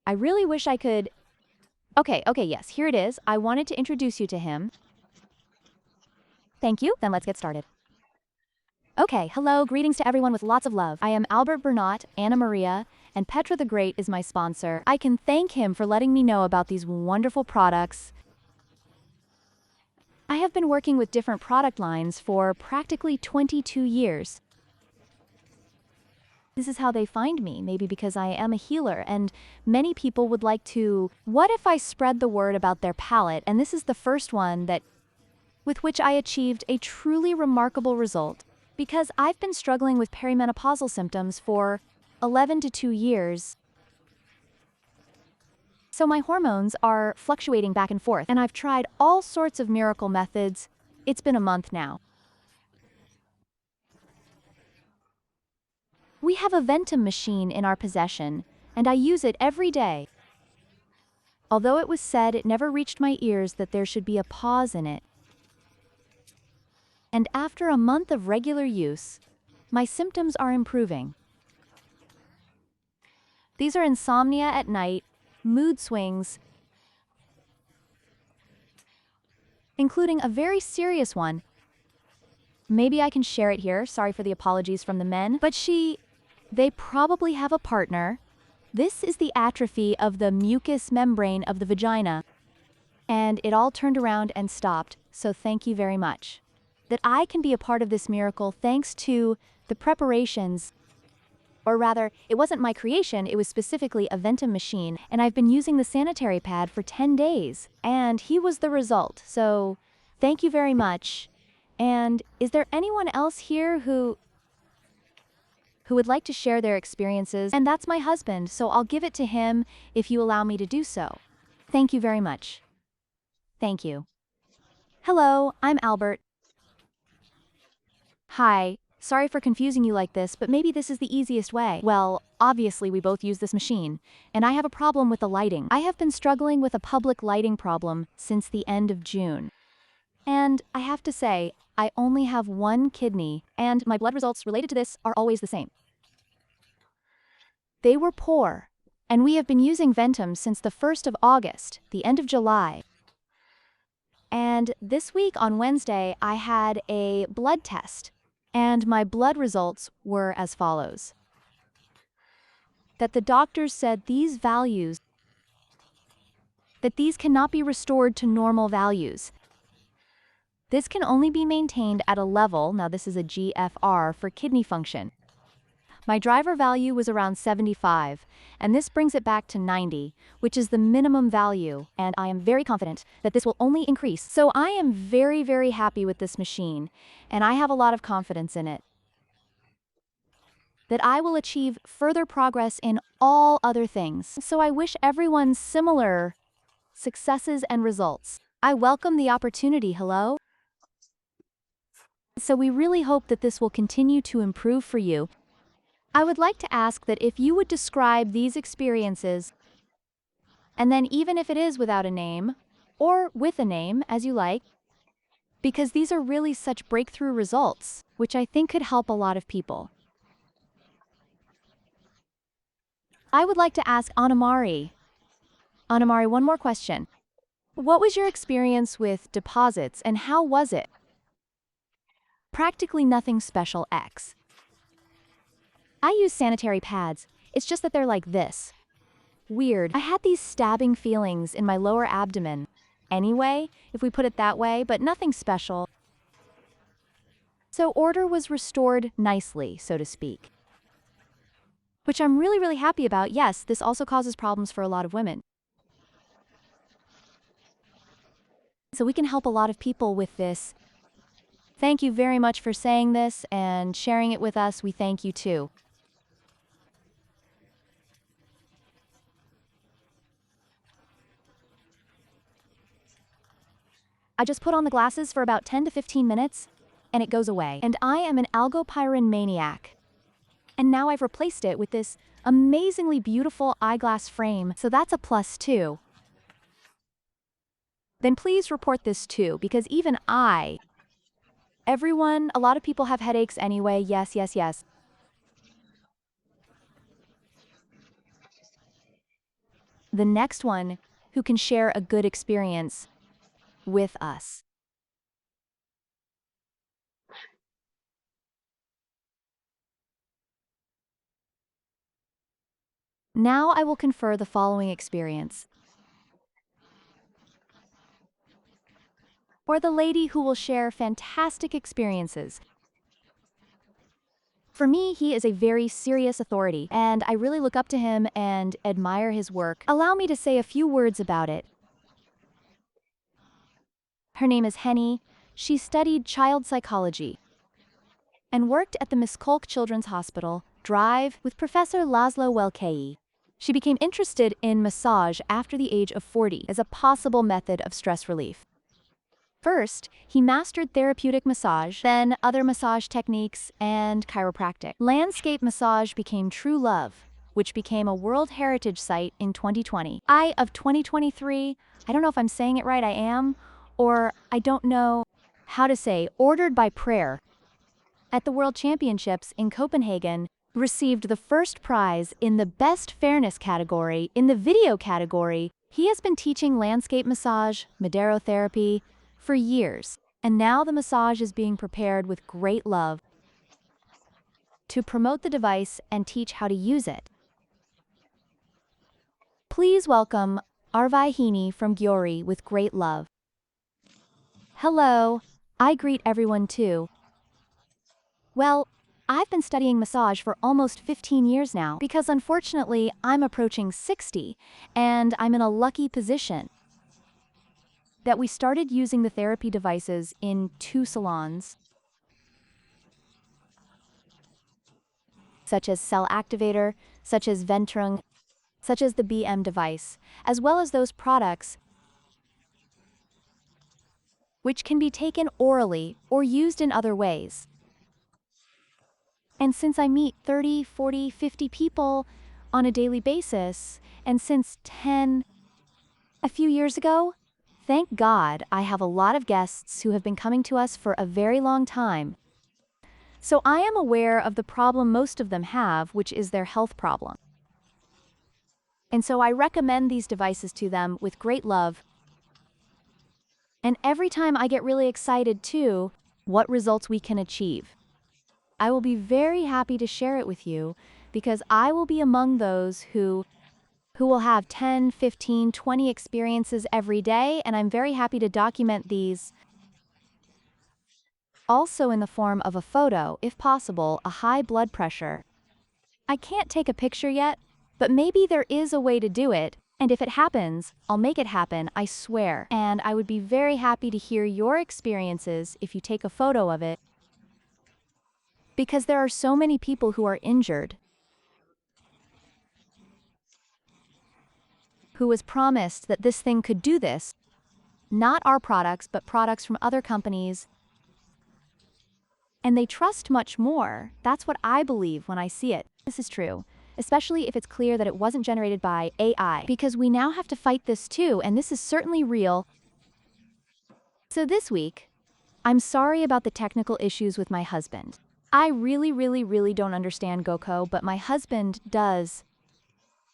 I really wish I could. Okay, yes, here it is. I wanted to introduce you to him. Thank you, then let's get started. Okay, hello, greetings to everyone with lots of love. I am Albert Bernat, Anna Maria, and Petra the Great is my sponsor. I can thank him for letting me know about these wonderful products. I have been working with different product lines for practically 22 years. This is how they find me, maybe because I am a healer, and many people would like to, what if I spread the word about their palate, and this is the first one with which I achieved a truly remarkable result. Because I've been struggling with perimenopausal symptoms for 11 to 2 years. So my hormones are fluctuating back and forth, and I've tried all sorts of miracle methods. It's been a month now. We have a Ventum machine in our possession, and I use it every day. Although it was said, it never reached my ears that there should be a pause in it. And after a month of regular use, my symptoms are improving. These are insomnia at night, mood swings, including a very serious one. Maybe I can share it here, sorry for the apologies from the men, but they probably have a partner. This is the atrophy of the mucous membrane of the vagina. And it all turned around and stopped, so thank you very much. That I can be a part of this miracle thanks to the preparations, or rather, it wasn't my creation, it was specifically a Ventum machine, and I've been using the sanitary pad for 10 days, and he was the result, so thank you very much. And is there anyone else here who would like to share their experiences? And that's my husband, so I'll give it to him if you allow me to do so. Thank you very much. Thank you. Hello, I'm Albert. Hi, sorry for confusing you like this, but maybe this is the easiest way. Well, obviously we both use this machine, and I have a problem with the lighting. I have been struggling with a public lighting problem since the end of June. And I have to say, I only have one kidney, and my blood results related to this are always the same. They were poor, and we have been using Ventum since the 1st of August, the end of July. And this week on Wednesday, I had a blood test. And my blood results were as follows. That the doctors said these cannot be restored to normal values. This can only be maintained at a level, now this is a GFR, for kidney function. My driver value was around 75, and this brings it back to 90, which is the minimum value, and I am very confident that this will only increase. So I am very, very happy with this machine, and I have a lot of confidence in it. That I will achieve further progress in all other things. So I wish everyone similar successes and results. I welcome the opportunity, hello? So we really hope that this will continue to improve for you. I would like to ask that if you would describe these experiences, and then even if it is without a name, or with a name, as you like, because these are really such breakthrough results, which I think could help a lot of people. I would like to ask Anamari. Anamari, one more question. What was your experience with deposits, and how was it? Practically nothing special, X. I use sanitary pads, it's just that they're like this. Weird. I had these stabbing feelings in my lower abdomen. Anyway, if we put it that way, but nothing special. So order was restored nicely, so to speak. Which I'm really, really happy about. Yes, this also causes problems for a lot of women. So we can help a lot of people with this. Thank you very much for saying this and sharing it with us. We thank you too. I just put on the glasses for about 10 to 15 minutes, and it goes away. And I am an algopyrin maniac. And now I've replaced it with this amazingly beautiful eyeglass frame, so that's a plus too. Then please report this too, because even everyone, a lot of people have headaches anyway, yes. the next one who can share a good experience with us. Now I will confer the following experience. For the lady who will share fantastic experiences. For me, he is a very serious authority, and I really look up to him and admire his work. Allow me to say a few words about it. Her name is Henny. She studied child psychology and worked at the Miskolc Children's Hospital, Drive, with Professor Laszlo Welkei. She became interested in massage after the age of 40 as a possible method of stress relief. First, he mastered therapeutic massage, then other massage techniques, and chiropractic. Landscape massage became true love, which became a World Heritage Site in 2020. Of 2023, I don't know if I'm saying it right, I am, or I don't know how to say, ordered by prayer, at the World Championships in Copenhagen, received the first prize in the Best Fairness category. In the video category, he has been teaching landscape massage, Maderotherapy, for years, and now the massage is being prepared with great love to promote the device and teach how to use it. Please welcome Arvai Heaney from Gyori with great love. Hello, I greet everyone too. Well, I've been studying massage for almost 15 years now because unfortunately I'm approaching 60 and I'm in a lucky position that we started using the therapy devices in 2 salons, such as Cell Activator, such as Ventrung, such as the BM device, as well as those products which can be taken orally or used in other ways. And since I meet 30, 40, 50 people on a daily basis, and since a few years ago, thank God I have a lot of guests who have been coming to us for a very long time. So I am aware of the problem most of them have, which is their health problem. And so I recommend these devices to them with great love. And every time I get really excited too, what results we can achieve. I will be very happy to share it with you because I will be among those who will have 10, 15, 20 experiences every day, and I'm very happy to document these. Also in the form of a photo, if possible, a high blood pressure. I can't take a picture yet, but maybe there is a way to do it, and if it happens, I'll make it happen, I swear. And I would be very happy to hear your experiences if you take a photo of it, because there are so many people who are injured, who was promised that this thing could do this, not our products, but products from other companies, and they trust much more. That's what I believe when I see it. This is true, especially if it's clear that it wasn't generated by AI, because we now have to fight this too, and this is certainly real. So this week, I'm sorry about the technical issues with my husband. I really don't understand Goko, but my husband does.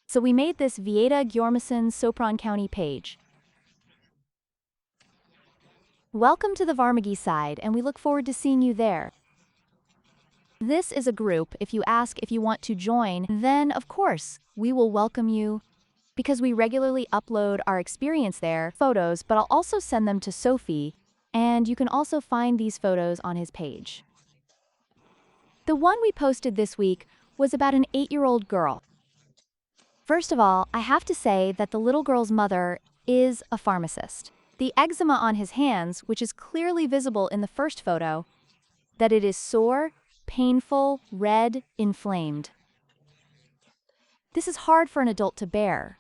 So we made this Whieda Gjormesen Sopron County page. Welcome to the Varmagi side, and we look forward to seeing you there. This is a group. If you ask if you want to join, then of course, we will welcome you because we regularly upload our experience there, photos, but I'll also send them to Sophie, and you can also find these photos on his page. The one we posted this week was about an 8-year-old girl. First of all, I have to say that the little girl's mother is a pharmacist. The eczema on his hands, which is clearly visible in the first photo, that it is sore, painful, red, inflamed. This is hard for an adult to bear,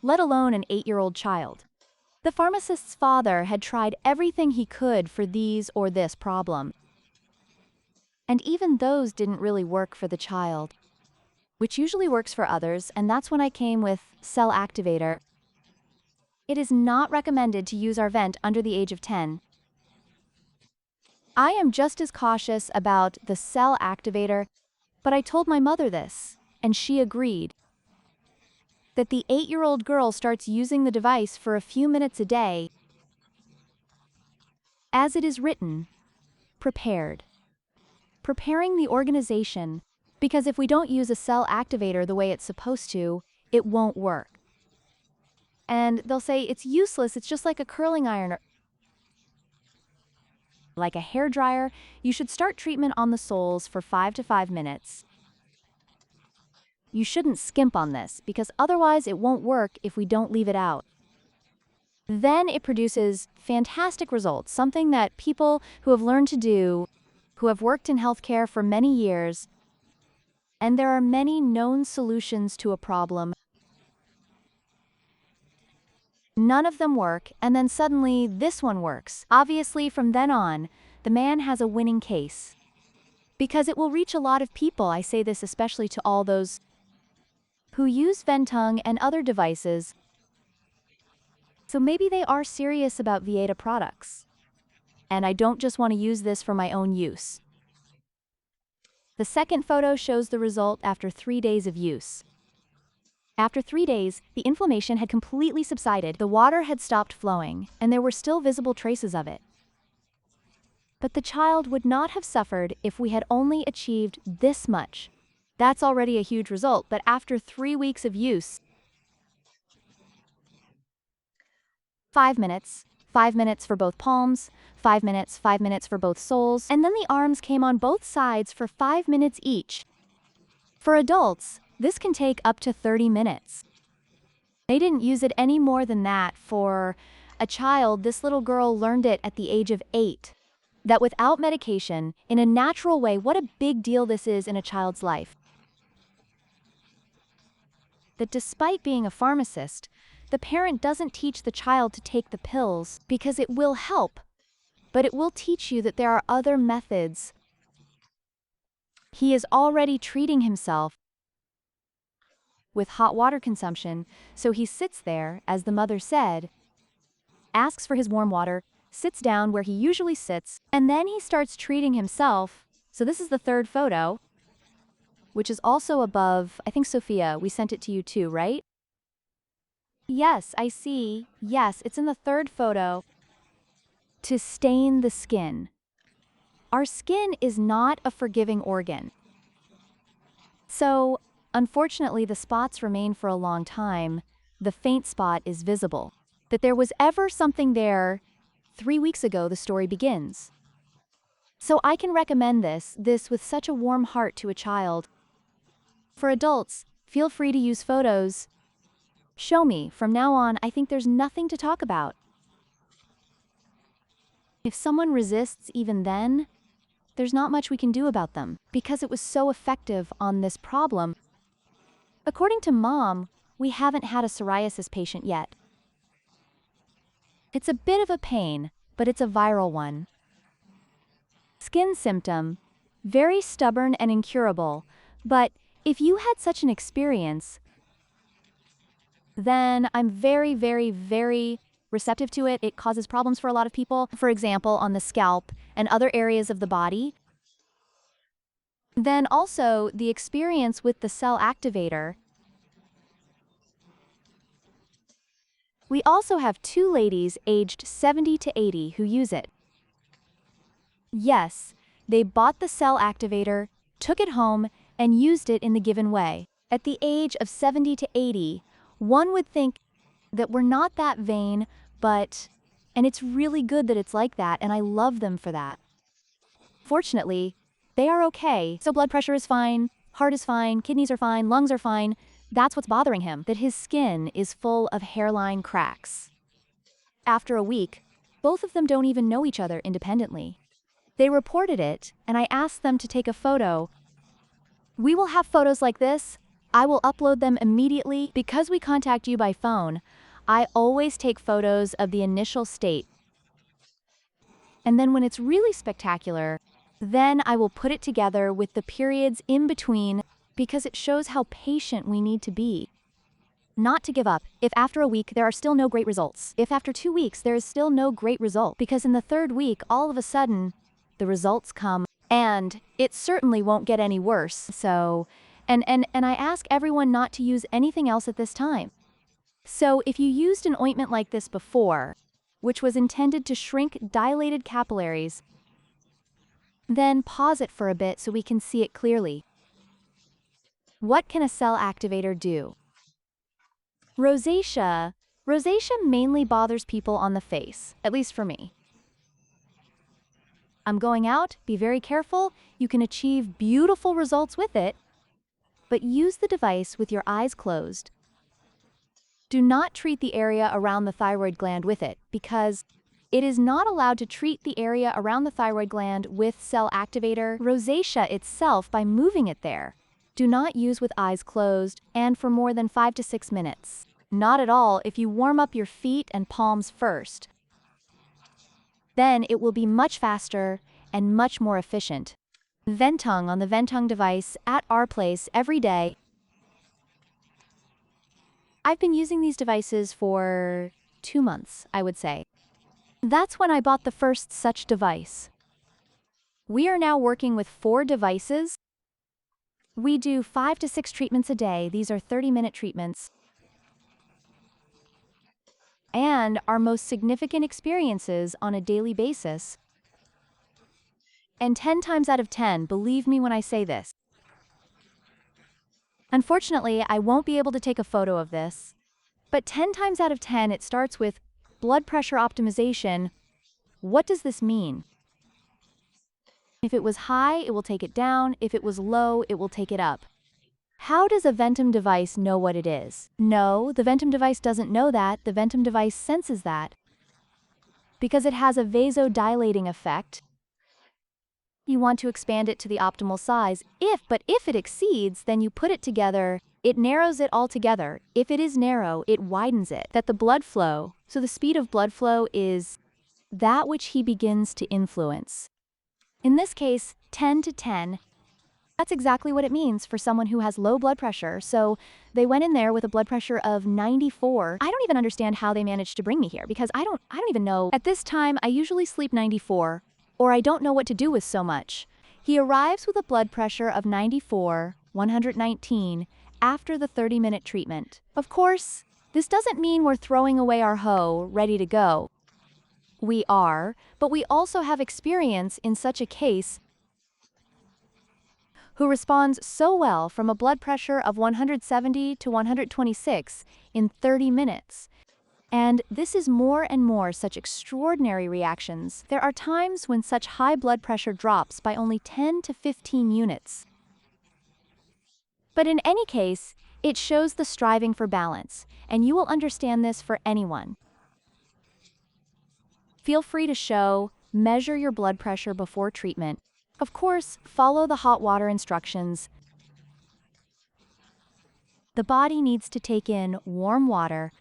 let alone an 8-year-old child. The pharmacist's father had tried everything he could for these or this problem, and even those didn't really work for the child, which usually works for others, and that's when I came with Cell Activator. It is not recommended to use our vent under the age of 10. I am just as cautious about the Cell Activator, but I told my mother this, and she agreed. that the 8-year-old girl starts using the device for a few minutes a day. As it is written, prepared. Preparing the organization, because if we don't use a cell activator the way it's supposed to, it won't work. And they'll say it's useless, it's just like a curling iron or like a hair dryer. You should start treatment on the soles for 5 to 5 minutes. You shouldn't skimp on this, because otherwise it won't work if we don't leave it out. Then it produces fantastic results, something that people who have learned to do, who have worked in healthcare for many years, and there are many known solutions to a problem. None of them work, and then suddenly this one works. Obviously, from then on, the man has a winning case. Because it will reach a lot of people. I say this especially to all those who use Ventung and other devices. So maybe they are serious about Whieda products. And I don't just want to use this for my own use. The second photo shows the result after 3 days of use. After 3 days, the inflammation had completely subsided, the water had stopped flowing, and there were still visible traces of it. But the child would not have suffered if we had only achieved this much. That's already a huge result, but after 3 weeks of use, 5 minutes, 5 minutes for both palms, 5 minutes, 5 minutes for both soles, and then the arms came on both sides for 5 minutes each. For adults, this can take up to 30 minutes. They didn't use it any more than that. For a child, this little girl learned it at the age of 8. That without medication, in a natural way, what a big deal this is in a child's life. That despite being a pharmacist, the parent doesn't teach the child to take the pills because it will help, but it will teach you that there are other methods. He is already treating himself with hot water consumption, so he sits there, as the mother said, asks for his warm water, sits down where he usually sits, and then he starts treating himself. So this is the third photo, which is also above, I think Sophia, we sent it to you too, right? Yes, I see. Yes, it's in the third photo. To stain the skin. Our skin is not a forgiving organ. So, unfortunately, the spots remain for a long time. The faint spot is visible. That there was ever something there. 3 weeks ago, the story begins. So I can recommend this with such a warm heart to a child. For adults, feel free to use photos. Show me. From now on, I think there's nothing to talk about. If someone resists even then, there's not much we can do about them, because it was so effective on this problem. According to Mom, we haven't had a psoriasis patient yet. It's a bit of a pain, but it's a viral one. Skin symptom, very stubborn and incurable, but if you had such an experience, then I'm very, very, very receptive to it. It causes problems for a lot of people, for example, on the scalp and other areas of the body. Then also the experience with the cell activator. We also have 2 ladies aged 70 to 80 who use it. Yes, they bought the cell activator, took it home, and used it in the given way. At the age of 70 to 80, one would think that we're not that vain, and it's really good that it's like that, and I love them for that. Fortunately, they are okay. So blood pressure is fine, heart is fine, kidneys are fine, lungs are fine. That's what's bothering him, that his skin is full of hairline cracks. After a week, both of them don't even know each other independently. They reported it, and I asked them to take a photo. We will have photos like this. I will upload them immediately. Because we contact you by phone, I always take photos of the initial state. And then when it's really spectacular, then I will put it together with the periods in between, because it shows how patient we need to be. Not to give up. If after a week there are still no great results, if after 2 weeks there is still no great result, because in the 3rd week all of a sudden the results come, and it certainly won't get any worse. So And I ask everyone not to use anything else at this time. So if you used an ointment like this before, which was intended to shrink dilated capillaries, then pause it for a bit so we can see it clearly. What can a cell activator do? Rosacea. Rosacea mainly bothers people on the face, at least for me. I'm going out, be very careful, you can achieve beautiful results with it, but use the device with your eyes closed. Do not treat the area around the thyroid gland with it, because it is not allowed to treat the area around the thyroid gland with cell activator rosacea itself by moving it there. Do not use with eyes closed and for more than 5 to 6 minutes. Not at all if you warm up your feet and palms first. Then it will be much faster and much more efficient. Ventung on the Ventung device at our place every day. I've been using these devices for 2 months, I would say. That's when I bought the first such device. We are now working with 4 devices. We do 5 to 6 treatments a day. These are 30-minute treatments. And our most significant experiences on a daily basis. And 10 times out of 10, believe me when I say this. Unfortunately, I won't be able to take a photo of this, but 10 times out of 10 it starts with blood pressure optimization. What does this mean? If it was high, it will take it down. If it was low, it will take it up. How does a Ventum device know what it is? No, the Ventum device doesn't know that. The Ventum device senses that. Because it has a vasodilating effect, you want to expand it to the optimal size. But if it exceeds, then you put it together, it narrows it all together. If it is narrow, it widens it. That the blood flow, so the speed of blood flow is that which he begins to influence. In this case, 10 to 10. That's exactly what it means for someone who has low blood pressure. So they went in there with a blood pressure of 94. I don't even understand how they managed to bring me here because I don't even know. At this time, I usually sleep 94. Or I don't know what to do with so much. He arrives with a blood pressure of 94, 119, after the 30-minute treatment. Of course, this doesn't mean we're throwing away our hoe, ready to go. We are, but we also have experience in such a case who responds so well from a blood pressure of 170 to 126 in 30 minutes. And this is more and more such extraordinary reactions. There are times when such high blood pressure drops by only 10 to 15 units. But in any case, it shows the striving for balance, and you will understand this for anyone. Feel free to measure your blood pressure before treatment. Of course, follow the hot water instructions. The body needs to take in warm water.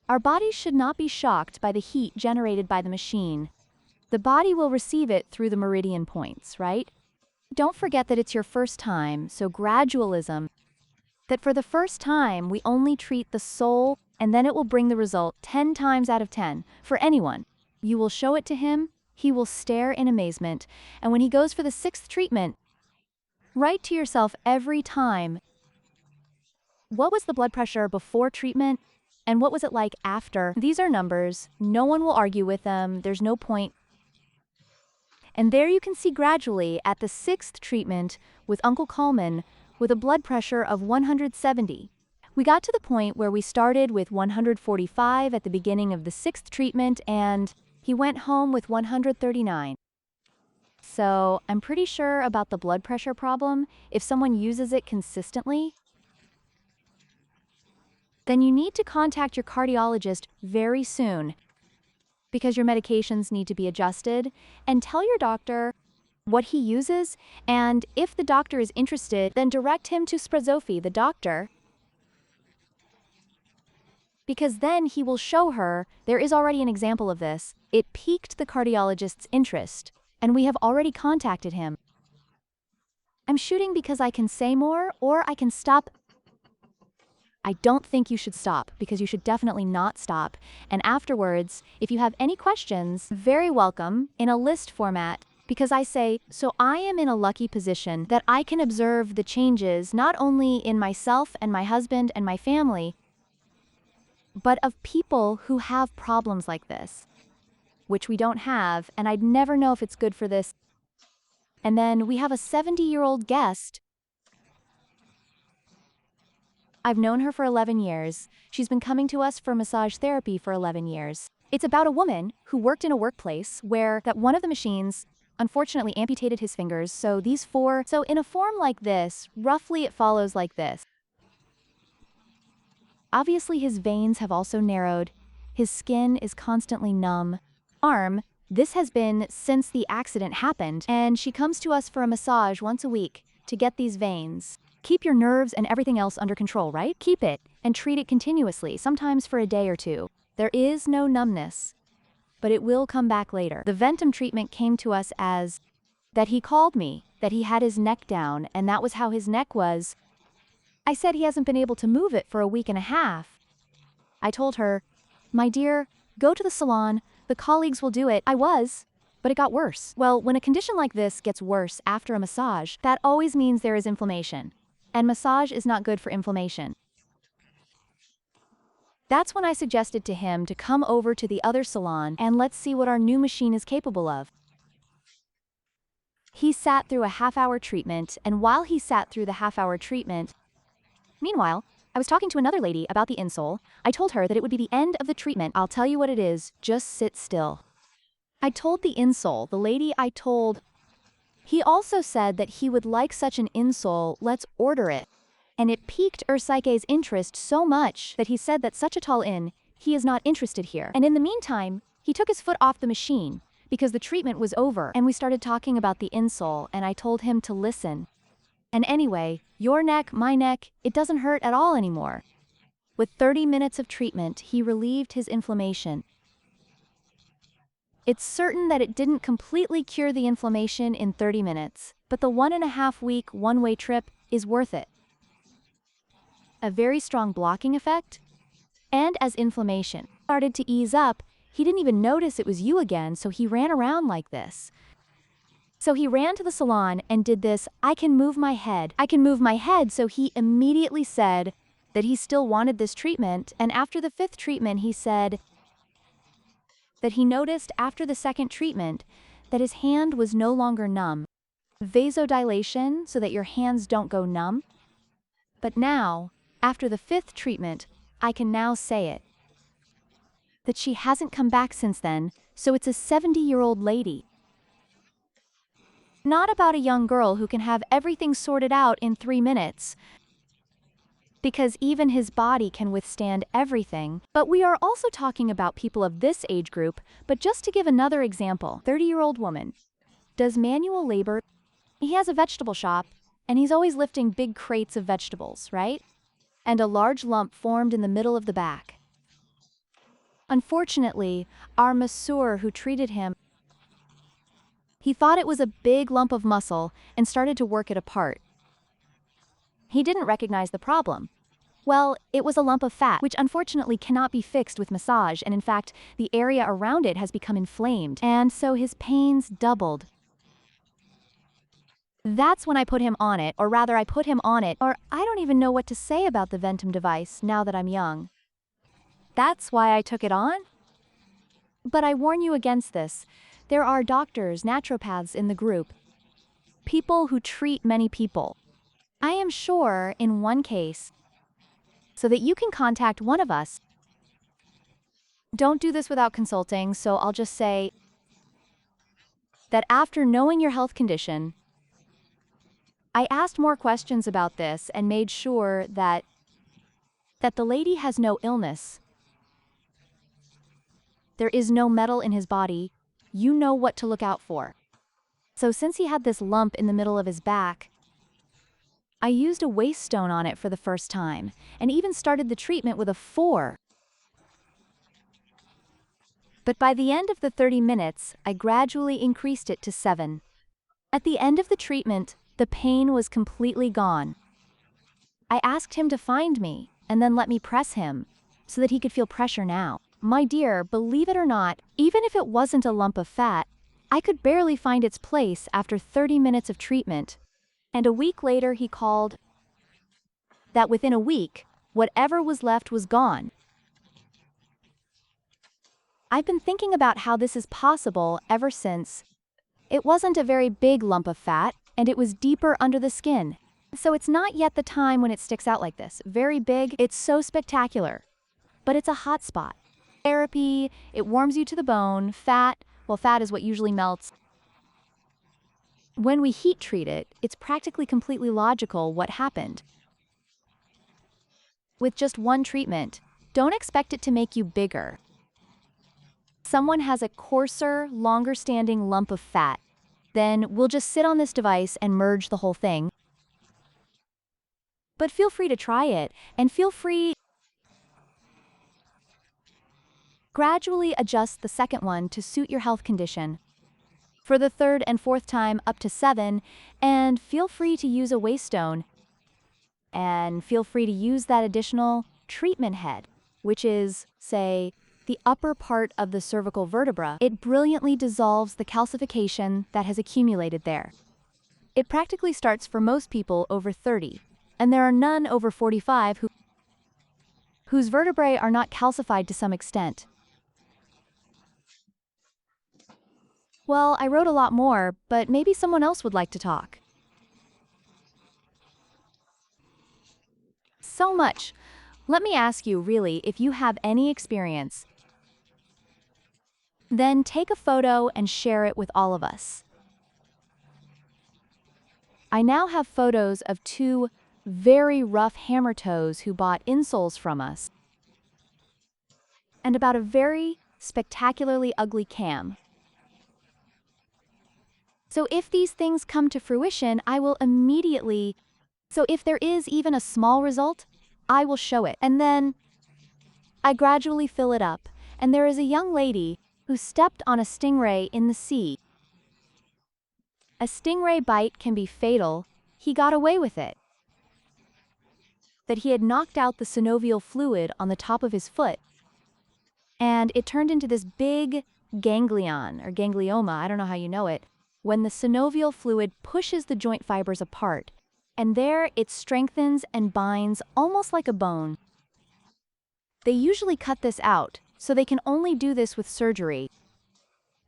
Our bodies should not be shocked by the heat generated by the machine. The body will receive it through the meridian points, right? Don't forget that it's your first time, so gradualism. That for the first time, we only treat the soul, and then it will bring the result 10 times out of 10, for anyone. You will show it to him, he will stare in amazement, and when he goes for the 6th treatment, write to yourself every time, what was the blood pressure before treatment? And what was it like after? These are numbers. No one will argue with them. There's no point. And there you can see gradually at the 6th treatment with Uncle Coleman with a blood pressure of 170. We got to the point where we started with 145 at the beginning of the 6th treatment and he went home with 139. So I'm pretty sure about the blood pressure problem. If someone uses it consistently, then you need to contact your cardiologist very soon because your medications need to be adjusted, and tell your doctor what he uses, and if the doctor is interested, then direct him to Sprazofi, the doctor, because then he will show her. There is already an example of this. It piqued the cardiologist's interest, and we have already contacted him. I'm shooting because I can say more, or I can stop. I don't think you should stop, because you should definitely not stop. And afterwards, if you have any questions, very welcome, in a list format. Because I say, so I am in a lucky position that I can observe the changes not only in myself and my husband and my family, but of people who have problems like this, which we don't have, and I'd never know if it's good for this. And then we have a 70-year-old guest. I've known her for 11 years. She's been coming to us for massage therapy for 11 years. It's about a woman who worked in a workplace where that one of the machines unfortunately amputated his fingers, so in a form like this, roughly it follows like this. Obviously his veins have also narrowed, his skin is constantly numb. This has been since the accident happened, and she comes to us for a massage once a week to get these veins. Keep your nerves and everything else under control, right? Keep it, and treat it continuously, sometimes for a day or two. There is no numbness, but it will come back later. The Ventum treatment came to us as that he called me, that he had his neck down, and that was how his neck was. I said he hasn't been able to move it for a week and a half. I told her, my dear, go to the salon, the colleagues will do it. But it got worse. Well, when a condition like this gets worse after a massage, that always means there is inflammation. And massage is not good for inflammation. That's when I suggested to him to come over to the other salon and let's see what our new machine is capable of. He sat through a half-hour treatment, and while he sat through the half-hour treatment, meanwhile, I was talking to another lady about the insole. I told her that it would be the end of the treatment. I'll tell you what it is, just sit still. I told the insole, the lady I told. He also said that he would like such an insole, let's order it. And it piqued Psyche's interest so much that he said that such a tall he is not interested here. And in the meantime, he took his foot off the machine because the treatment was over and we started talking about the insole and I told him to listen. And anyway, your neck, my neck, it doesn't hurt at all anymore. With 30 minutes of treatment, he relieved his inflammation. It's certain that it didn't completely cure the inflammation in 30 minutes, but the 1.5-week one-way trip is worth it. A very strong blocking effect, and as inflammation started to ease up, he didn't even notice it was you again, so he ran around like this. So he ran to the salon and did this, I can move my head, so he immediately said that he still wanted this treatment, and after the 5th treatment he said that he noticed after the 2nd treatment that his hand was no longer numb. Vasodilation, so that your hands don't go numb. But now, after the 5th treatment, I can now say it. That she hasn't come back since then, so it's a 70-year-old lady. Not about a young girl who can have everything sorted out in 3 minutes. Because even his body can withstand everything. But we are also talking about people of this age group, but just to give another example, 30-year-old woman. Does manual labor. He has a vegetable shop, and he's always lifting big crates of vegetables, right? And a large lump formed in the middle of the back. Unfortunately, our masseur who treated him, he thought it was a big lump of muscle and started to work it apart. He didn't recognize the problem. Well, it was a lump of fat, which unfortunately cannot be fixed with massage, and in fact, the area around it has become inflamed, and so his pains doubled. That's when I put him on it, or rather I put him on it, or I don't even know what to say about the Ventum device now that I'm young. That's why I took it on? But I warn you against this. There are doctors, naturopaths in the group. People who treat many people. I am sure in one case, so that you can contact one of us. Don't do this without consulting, so I'll just say that after knowing your health condition, I asked more questions about this and made sure that the lady has no illness. There is no metal in his body. You know what to look out for. So since he had this lump in the middle of his back, I used a waist stone on it for the first time, and even started the treatment with a 4. But by the end of the 30 minutes, I gradually increased it to 7. At the end of the treatment, the pain was completely gone. I asked him to find me, and then let me press him, so that he could feel pressure now. My dear, believe it or not, even if it wasn't a lump of fat, I could barely find its place after 30 minutes of treatment. And a week later he called that within a week, whatever was left was gone. I've been thinking about how this is possible ever since. It wasn't a very big lump of fat, and it was deeper under the skin. So it's not yet the time when it sticks out like this. Very big, it's so spectacular. But it's a hot spot. Therapy, it warms you to the bone. Fat, well, fat is what usually melts. When we heat treat it, it's practically completely logical what happened. With just one treatment, don't expect it to make you bigger. Someone has a coarser, longer-standing lump of fat, then we'll just sit on this device and merge the whole thing. But feel free to try it, and feel free gradually adjust the second one to suit your health condition. For the third and fourth time, up to 7, and feel free to use a waist stone. And feel free to use that additional treatment head, which is, say, the upper part of the cervical vertebra. It brilliantly dissolves the calcification that has accumulated there. It practically starts for most people over 30, and there are none over 45 whose vertebrae are not calcified to some extent. Well, I wrote a lot more, but maybe someone else would like to talk. So much. Let me ask you, really, if you have any experience. Then take a photo and share it with all of us. I now have photos of 2 very rough hammer toes who bought insoles from us, and about a very spectacularly ugly cam. So if these things come to fruition, I will immediately. So if there is even a small result, I will show it. And then I gradually fill it up, and there is a young lady who stepped on a stingray in the sea. A stingray bite can be fatal. He got away with it. That he had knocked out the synovial fluid on the top of his foot, and it turned into this big ganglion, or ganglioma, I don't know how you know it, when the synovial fluid pushes the joint fibers apart, and there it strengthens and binds almost like a bone. They usually cut this out, so they can only do this with surgery.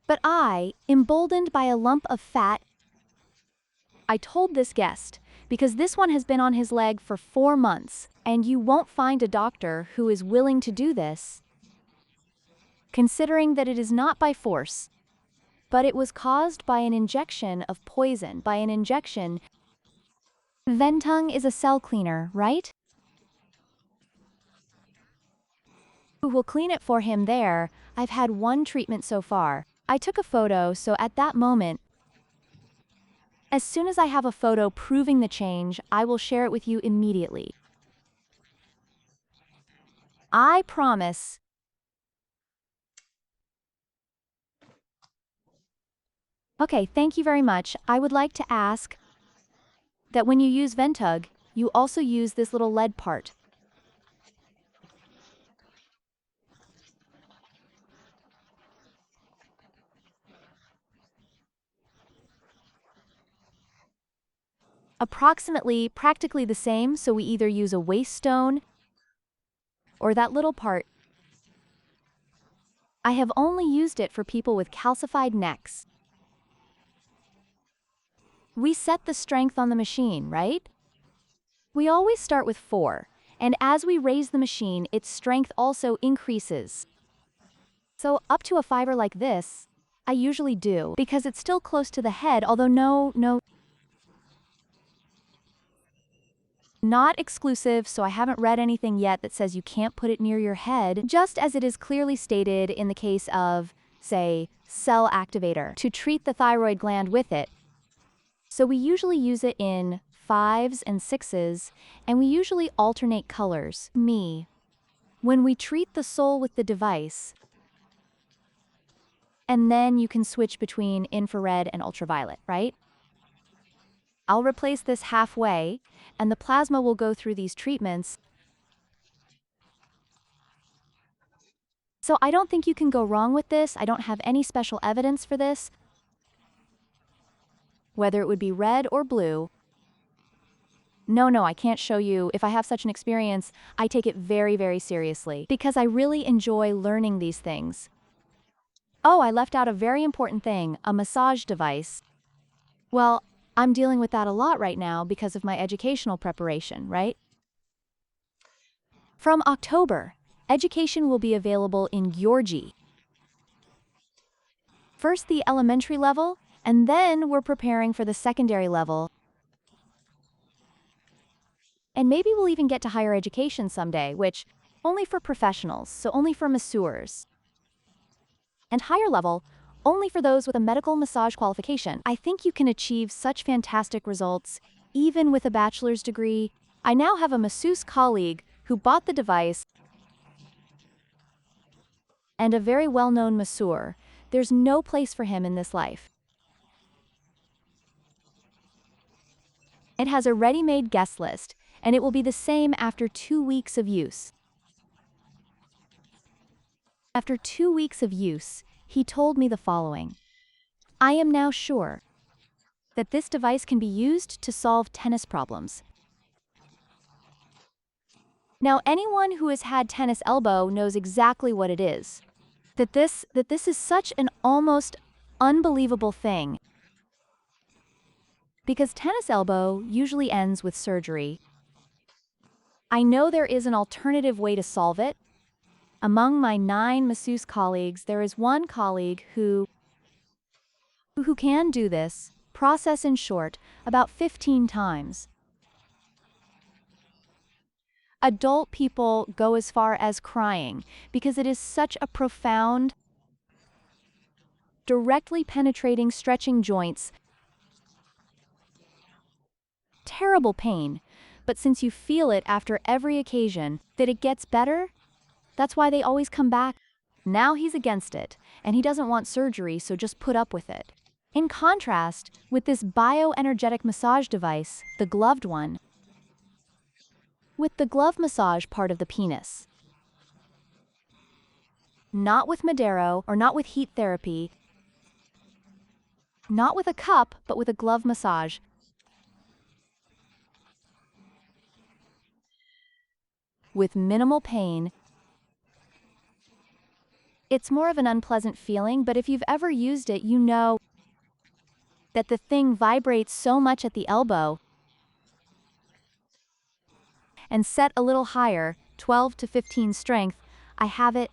But I, emboldened by a lump of fat, I told this guest, because this one has been on his leg for 4 months, and you won't find a doctor who is willing to do this, considering that it is not by force, but it was caused by an injection of poison, by an injection. Ventung is a cell cleaner, right? Who will clean it for him there. I've had 1 treatment so far. I took a photo, so at that moment, as soon as I have a photo proving the change, I will share it with you immediately. I promise. Okay, thank you very much. I would like to ask that when you use Ventug, you also use this little lead part. Approximately, practically the same, so we either use a waist stone or that little part. I have only used it for people with calcified necks. We set the strength on the machine, right? We always start with 4, and as we raise the machine, its strength also increases. So up to a fiber like this, I usually do, because it's still close to the head, although no, not exclusive, so I haven't read anything yet that says you can't put it near your head, just as it is clearly stated in the case of, say, cell activator, to treat the thyroid gland with it. So we usually use it in 5s and 6s, and we usually alternate colors. When we treat the sole with the device, and then you can switch between infrared and ultraviolet, right? I'll replace this halfway, and the plasma will go through these treatments. So I don't think you can go wrong with this. I don't have any special evidence for this. whether it would be red or blue. No, I can't show you. If I have such an experience, I take it very, very seriously because I really enjoy learning these things. Oh, I left out a very important thing, a massage device. Well, I'm dealing with that a lot right now because of my educational preparation, right? From October, education will be available in Georgie. First the elementary level, and then we're preparing for the secondary level. And maybe we'll even get to higher education someday, which only for professionals, so only for masseurs. And higher level, only for those with a medical massage qualification. I think you can achieve such fantastic results, even with a bachelor's degree. I now have a masseuse colleague who bought the device and a very well-known masseur. There's no place for him in this life. It has a ready-made guest list, and it will be the same after 2 weeks of use. After 2 weeks of use, he told me the following. I am now sure that this device can be used to solve tennis problems. Now, anyone who has had tennis elbow knows exactly what it is. That this is such an almost unbelievable thing. Because tennis elbow usually ends with surgery. I know there is an alternative way to solve it. Among my 9 masseuse colleagues, there is one colleague who can do this process in short about 15 times. Adult people go as far as crying because it is such a profound, directly penetrating, stretching joints. Terrible pain, but since you feel it after every occasion that it gets better, that's why they always come back. Now he's against it, and he doesn't want surgery, so just put up with it. In contrast, with this bioenergetic massage device, the gloved one, with the glove massage part of the penis. Not with Madero or not with heat therapy, not with a cup, but with a glove massage. With minimal pain. It's more of an unpleasant feeling, but if you've ever used it, you know that the thing vibrates so much at the elbow and set a little higher, 12 to 15 strength. I have it,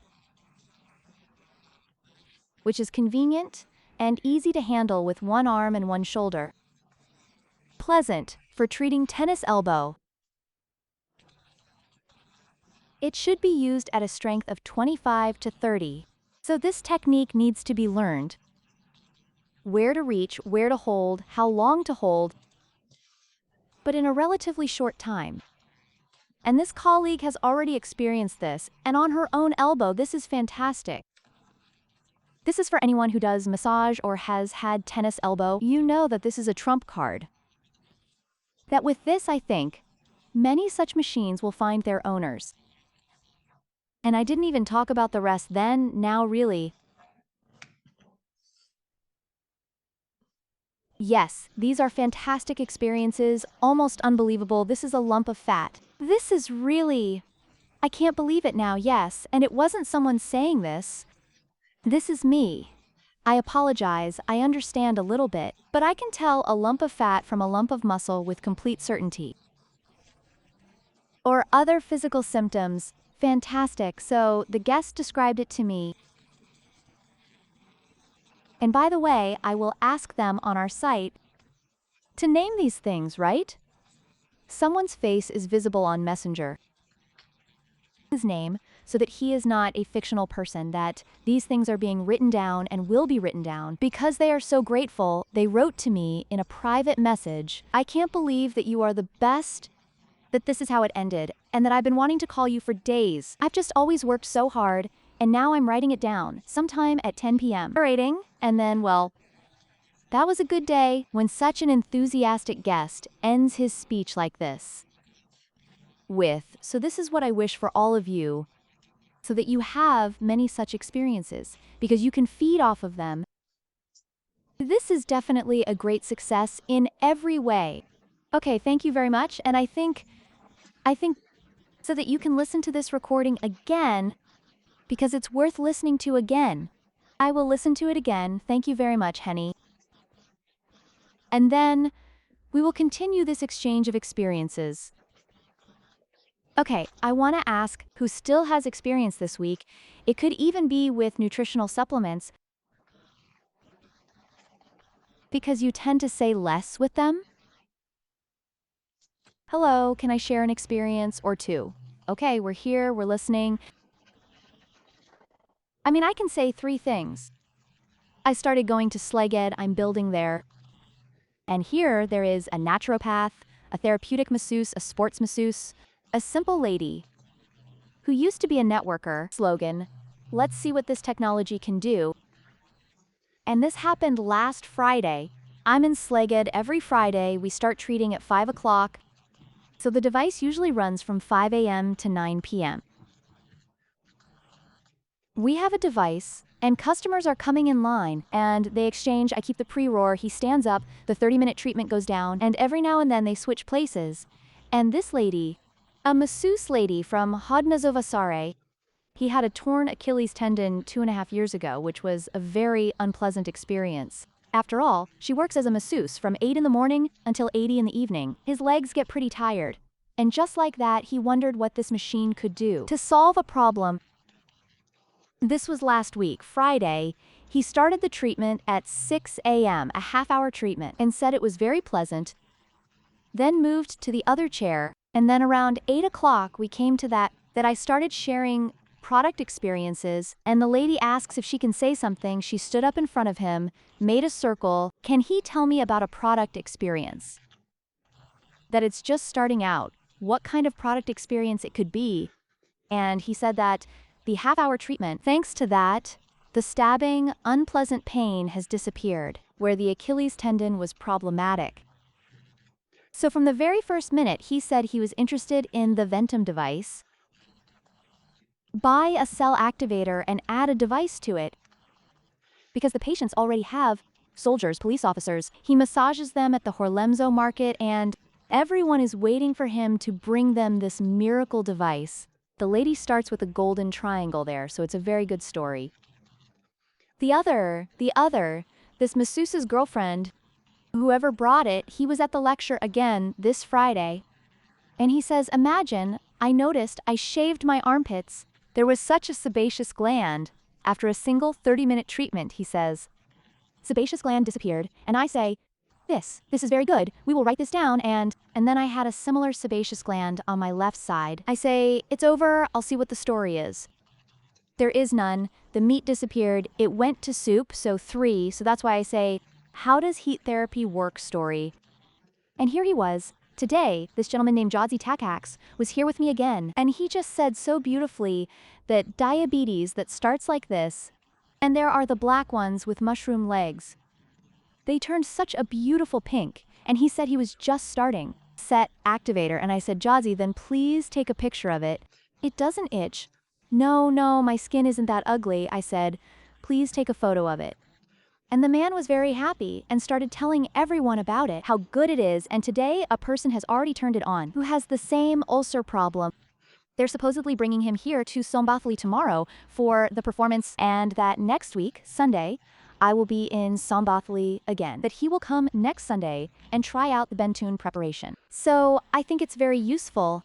which is convenient and easy to handle with one arm and one shoulder. Pleasant for treating tennis elbow. It should be used at a strength of 25 to 30. So this technique needs to be learned. Where to reach, where to hold, how long to hold, but in a relatively short time. And this colleague has already experienced this, and on her own elbow, this is fantastic. This is for anyone who does massage or has had tennis elbow. You know that this is a trump card. That with this, I think, many such machines will find their owners. And I didn't even talk about the rest then, now really. Yes, these are fantastic experiences, almost unbelievable. This is a lump of fat. This is really... I can't believe it now, yes, and it wasn't someone saying this. This is me. I apologize, I understand a little bit, but I can tell a lump of fat from a lump of muscle with complete certainty. Or other physical symptoms. Fantastic, so the guest described it to me. And by the way, I will ask them on our site to name these things, right? Someone's face is visible on Messenger. His name, so that he is not a fictional person, that these things are being written down and will be written down. Because they are so grateful, they wrote to me in a private message, I can't believe that you are the best, that this is how it ended, and that I've been wanting to call you for days. I've just always worked so hard, and now I'm writing it down, sometime at 10 p.m. Rating, and then, well, that was a good day when such an enthusiastic guest ends his speech like this. So this is what I wish for all of you, so that you have many such experiences, because you can feed off of them. This is definitely a great success in every way. Okay, thank you very much, and I think so that you can listen to this recording again because it's worth listening to again. I will listen to it again. Thank you very much, Henny. And then we will continue this exchange of experiences. Okay, I want to ask who still has experience this week. It could even be with nutritional supplements because you tend to say less with them. Hello, can I share an experience or two? Okay, we're here, we're listening. I can say 3 things. I started going to Sleged, I'm building there. And here there is a naturopath, a therapeutic masseuse, a sports masseuse, a simple lady who used to be a networker. Slogan, let's see what this technology can do. And this happened last Friday. I'm in Sleged every Friday. We start treating at 5 o'clock. So the device usually runs from 5 a.m. to 9 p.m. We have a device, and customers are coming in line, and they exchange. I keep the pre-roar, he stands up, the 30-minute treatment goes down, and every now and then they switch places. And this lady, a masseuse lady from Hodnazovasare, he had a torn Achilles tendon 2.5 years ago, which was a very unpleasant experience. After all, she works as a masseuse from 8 in the morning until 8 in the evening. His legs get pretty tired. And just like that, he wondered what this machine could do to solve a problem. This was last week, Friday. He started the treatment at 6 a.m., a half-hour treatment, and said it was very pleasant, then moved to the other chair, and then around 8 o'clock we came to that I started sharing product experiences, and the lady asks if she can say something. She stood up in front of him, made a circle. Can he tell me about a product experience? That it's just starting out, what kind of product experience it could be. And he said that the half-hour treatment, thanks to that, the stabbing, unpleasant pain has disappeared, where the Achilles tendon was problematic. So from the very first minute, he said he was interested in the Ventum device. Buy a cell activator and add a device to it. Because the patients already have soldiers, police officers. He massages them at the Horlemzo market, and everyone is waiting for him to bring them this miracle device. The lady starts with a golden triangle there, so it's a very good story. The other, this masseuse's girlfriend, whoever brought it, he was at the lecture again this Friday. And he says, imagine, I noticed I shaved my armpits. There was such a sebaceous gland. After a single 30-minute treatment, he says. Sebaceous gland disappeared, and I say, this is very good, we will write this down, and then I had a similar sebaceous gland on my left side. I say, it's over, I'll see what the story is. There is none, the meat disappeared, it went to soup, so 3, so that's why I say, how does heat therapy work story? And here he was. Today, this gentleman named Jodzi Takax was here with me again, and he just said so beautifully that diabetes that starts like this, and there are the black ones with mushroom legs. They turned such a beautiful pink, and he said he was just starting. Set activator, and I said, Jodzi, then please take a picture of it. It doesn't itch. No, my skin isn't that ugly, I said. Please take a photo of it. And the man was very happy and started telling everyone about it, how good it is, and today a person has already turned it on who has the same ulcer problem. They're supposedly bringing him here to Sombathli tomorrow for the performance, and that next week, Sunday, I will be in Sombathli again. That he will come next Sunday and try out the Bentun preparation. So I think it's very useful.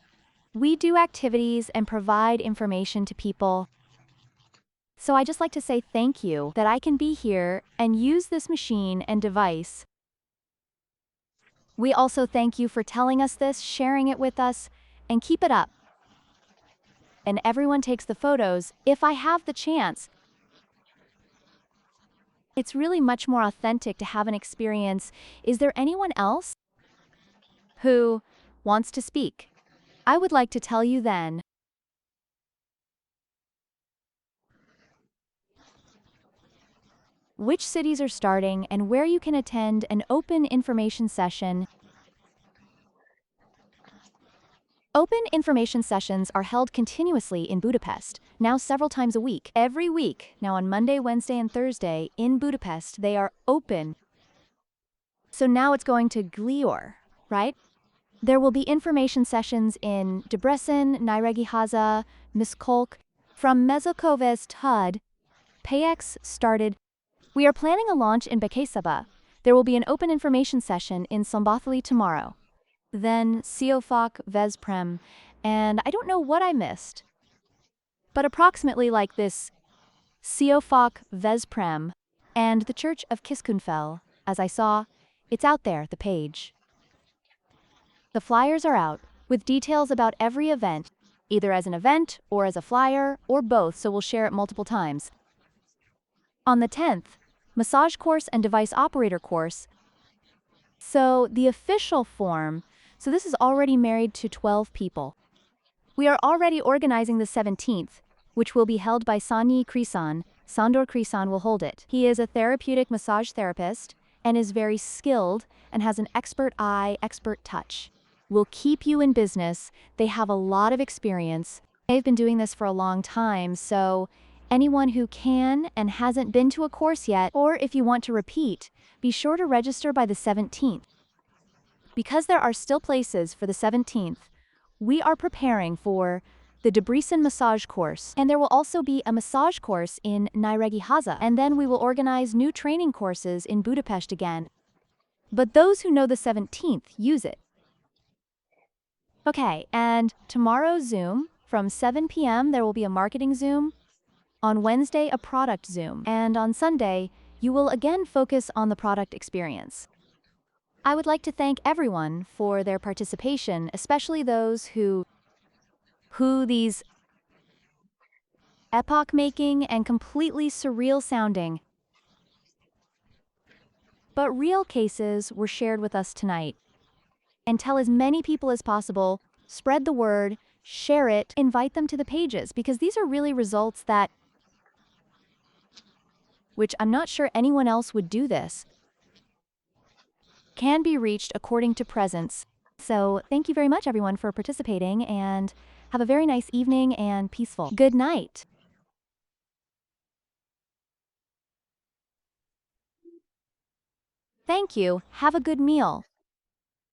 We do activities and provide information to people. So I just like to say thank you that I can be here and use this machine and device. We also thank you for telling us this, sharing it with us, and keep it up. And everyone takes the photos if I have the chance. It's really much more authentic to have an experience. Is there anyone else who wants to speak? I would like to tell you then. Which cities are starting and where you can attend an open information session. Open information sessions are held continuously in Budapest, now several times a week. Every week, now on Monday, Wednesday, and Thursday, in Budapest, they are open. So now it's going to Glior, right? There will be information sessions in Debrecen, Nyíregyháza, Miskolc. From Mezőkövesd Tud, PayX started. We are planning a launch in Békéscsaba. There will be an open information session in Szombathely tomorrow. Then Siófok Veszprém, and I don't know what I missed. But approximately like this: Siófok Veszprém and the Church of Kiskunfel. As I saw, it's out there, the page. The flyers are out, with details about every event, either as an event or as a flyer, or both, so we'll share it multiple times. On the 10th, massage course and device operator course. So the official form, so this is already married to 12 people. We are already organizing the 17th, which will be held by Sanyi Krisan. Sandor Krisan will hold it. He is a therapeutic massage therapist and is very skilled and has an expert eye, expert touch. Will keep you in business. They have a lot of experience. They've been doing this for a long time, so anyone who can and hasn't been to a course yet, or if you want to repeat, be sure to register by the 17th. Because there are still places for the 17th, we are preparing for the Debrecen massage course, and there will also be a massage course in Nyíregyháza, and then we will organize new training courses in Budapest again. But those who know the 17th use it. Okay, and tomorrow Zoom, from 7 p.m. there will be a marketing Zoom, on Wednesday a product Zoom, and on Sunday you will again focus on the product experience. I would like to thank everyone for their participation, especially those who these epoch-making and completely surreal sounding, but real cases were shared with us tonight. And tell as many people as possible, spread the word, share it, invite them to the pages, because these are really results that, which I'm not sure anyone else would do this, can be reached according to presence. So thank you very much everyone for participating, and have a very nice evening and peaceful good night. Thank you. Have a good meal.